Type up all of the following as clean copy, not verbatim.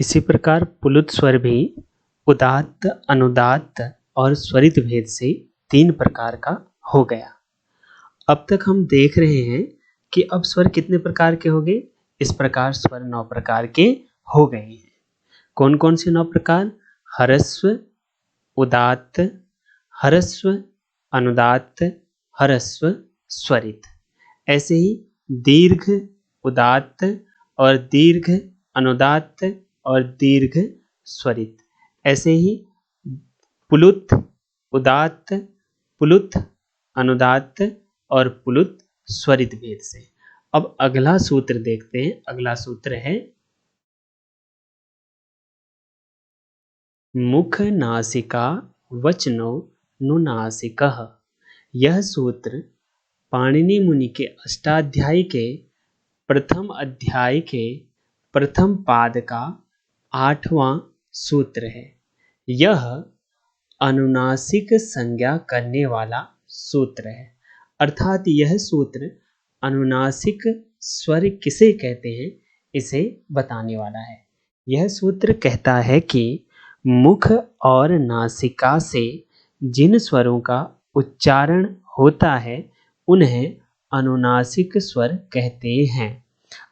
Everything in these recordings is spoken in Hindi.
इसी प्रकार पुलुत स्वर भी उदात्त, अनुदात्त और स्वरित भेद से 3 प्रकार का हो गया। अब तक हम देख रहे हैं कि अब स्वर कितने प्रकार के हो गए। इस प्रकार स्वर 9 प्रकार के हो गए हैं। कौन कौन से 9 प्रकार? हरस्व, उदात्त, हरस्व, अनुदात्त, हरस्व, स्वरित। ऐसे ही दीर्घ, उदात्त और दीर्घ अनुदात्त और दीर्घ स्वरित। ऐसे ही पुलुत, उदात्त, पुलुत, अनुदात्त और पुलुत स्वरित भेद से। अब अगला सूत्र देखते हैं। अगला सूत्र है मुख नासिका वचनो नुनासिकः। यह सूत्र पाणिनि मुनि के अष्टाध्यायी के प्रथम अध्याय के प्रथम पाद का 8वां सूत्र है। यह अनुनासिक संज्ञा करने वाला सूत्र है। अर्थात यह सूत्र अनुनासिक स्वर किसे कहते हैं इसे बताने वाला है। यह सूत्र कहता है कि मुख और नासिका से जिन स्वरों का उच्चारण होता है उन्हें अनुनासिक स्वर कहते हैं।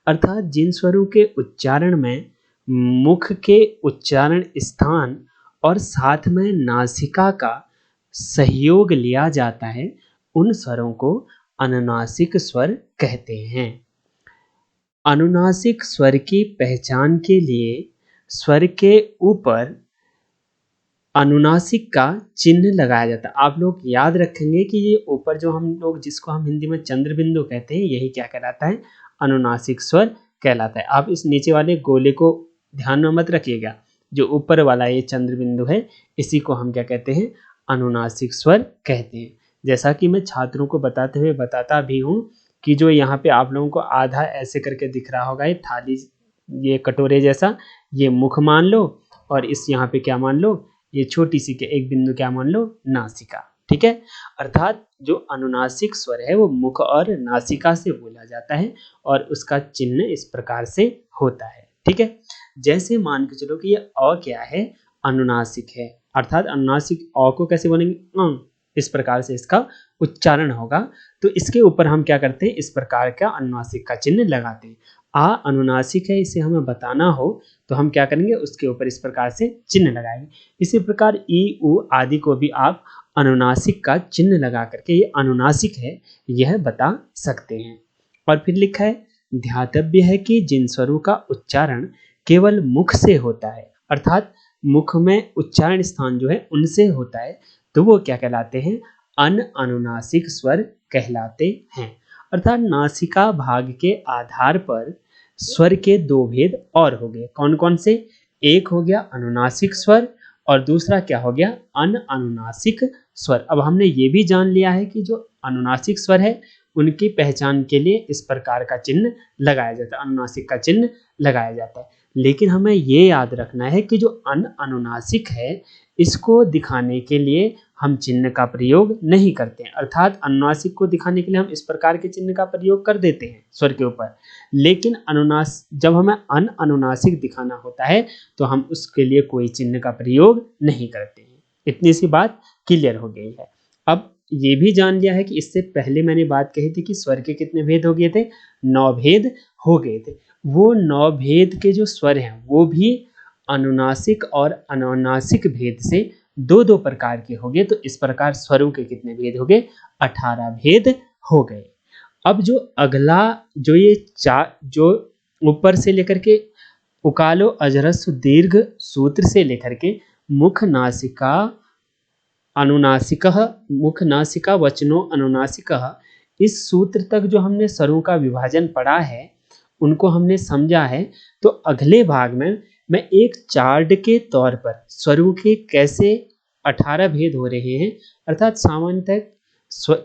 अर्थात जिन स्वरों के उच्चारण में मुख के उच्चारण स्थान और साथ में नासिका का सहयोग लिया जाता है उन स्वरों को अनुनासिक स्वर कहते हैं। अनुनासिक स्वर की पहचान के लिए स्वर के ऊपर अनुनासिक का चिन्ह लगाया जाता है। आप लोग याद रखेंगे कि ये ऊपर जो हम लोग जिसको हम हिंदी में चंद्र बिंदु कहते हैं यही क्या कहलाता है? अनुनासिक स्वर कहलाता है। आप इस नीचे वाले गोले को ध्यान में मत रखिएगा। जो ऊपर वाला ये चंद्र बिंदु है इसी को हम क्या कहते हैं? अनुनासिक स्वर कहते हैं। जैसा कि मैं छात्रों को बताते हुए बताता भी हूँ कि जो यहाँ पे आप लोगों को आधा ऐसे करके दिख रहा होगा, ये थाली, ये कटोरे जैसा, ये मुख मान लो और इस यहाँ पे क्या मान लो, ये छोटी सी के एक बिंदु क्या मान लो? नासिका। ठीक है। अर्थात जो अनुनासिक स्वर है वो मुख और नासिका से बोला जाता है और उसका चिन्ह इस प्रकार से होता है। ठीक है। जैसे मान के चलो कि ये अ क्या है? अनुनासिक है। अर्थात अनुनासिक अ को कैसे बोलेंगे? इस प्रकार से इसका उच्चारण होगा। तो इसके ऊपर हम क्या करते हैं? इस प्रकार का अनुनासिक का चिन्ह लगाते हैं। आ अनुनासिक है, इसे हमें बताना हो तो हम क्या करेंगे? उसके ऊपर इस प्रकार से चिन्ह लगाएंगे। इसी प्रकार ई, उ आदि को भी आप अनुनासिक का चिन्ह लगा करके ये अनुनासिक है यह बता सकते हैं। और फिर लिखा है ध्यातव्य है कि जिन स्वरों का उच्चारण केवल मुख से होता है, अर्थात मुख में उच्चारण स्थान जो है उनसे होता है, तो वो क्या कहलाते हैं? अनुनासिक स्वर कहलाते हैं। अर्थात नासिका भाग के आधार पर स्वर के 2 भेद और हो गए। कौन कौन से? एक हो गया अनुनासिक स्वर और दूसरा क्या हो गया? अनुनासिक स्वर। अब हमने ये भी जान लिया है कि जो अनुनासिक स्वर है उनकी पहचान के लिए इस प्रकार का चिन्ह लगाया जाता है, अनुनासिक का चिन्ह लगाया जाता है। लेकिन हमें ये याद रखना है कि जो अनुनासिक है इसको दिखाने के लिए हम चिन्ह का प्रयोग नहीं करते हैं। अर्थात अनुनासिक को दिखाने के लिए हम इस प्रकार के चिन्ह का प्रयोग कर देते हैं स्वर के ऊपर, लेकिन जब हमें अनुनासिक दिखाना होता है तो हम उसके लिए कोई चिन्ह का प्रयोग नहीं करते हैं। इतनी सी बात क्लियर हो गई है। अब ये भी जान लिया है कि इससे पहले मैंने बात कही थी कि स्वर के कितने भेद हो गए थे? 9 भेद हो गए थे। वो 9 भेद के जो स्वर हैं वो भी अनुनासिक और अनुनासिक भेद से 2-2 प्रकार के हो गए। तो इस प्रकार स्वरों के कितने भेद हो गए? 18 भेद हो गए। अब जो अगला जो ये जो ऊपर से लेकर के उकालो अजरस्व दीर्घ सूत्र से लेकर के मुख नासिका अनुनासिकः, मुख नासिका वचनो अनुनासिकः, इस सूत्र तक जो हमने स्वरों का विभाजन पढ़ा है उनको हमने समझा है। तो अगले भाग में मैं एक चार्ट के तौर पर स्वरों के कैसे 18 भेद हो रहे हैं, अर्थात सामान्यतः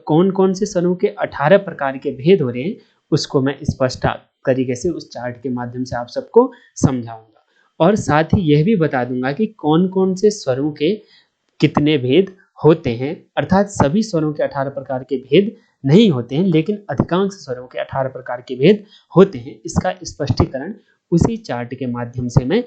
कौन कौन से स्वरों के 18 प्रकार के भेद हो रहे हैं उसको मैं स्पष्ट तरीके से उस चार्ट के माध्यम से आप सबको समझाऊंगा। और साथ ही यह भी बता दूंगा कि कौन कौन से स्वरों के कितने भेद होते हैं। अर्थात सभी स्वरों के 18 प्रकार के भेद नहीं होते हैं, लेकिन अधिकांश स्वरों के 18 प्रकार के भेद होते हैं। इसका स्पष्टीकरण उसी चार्ट के माध्यम से मैं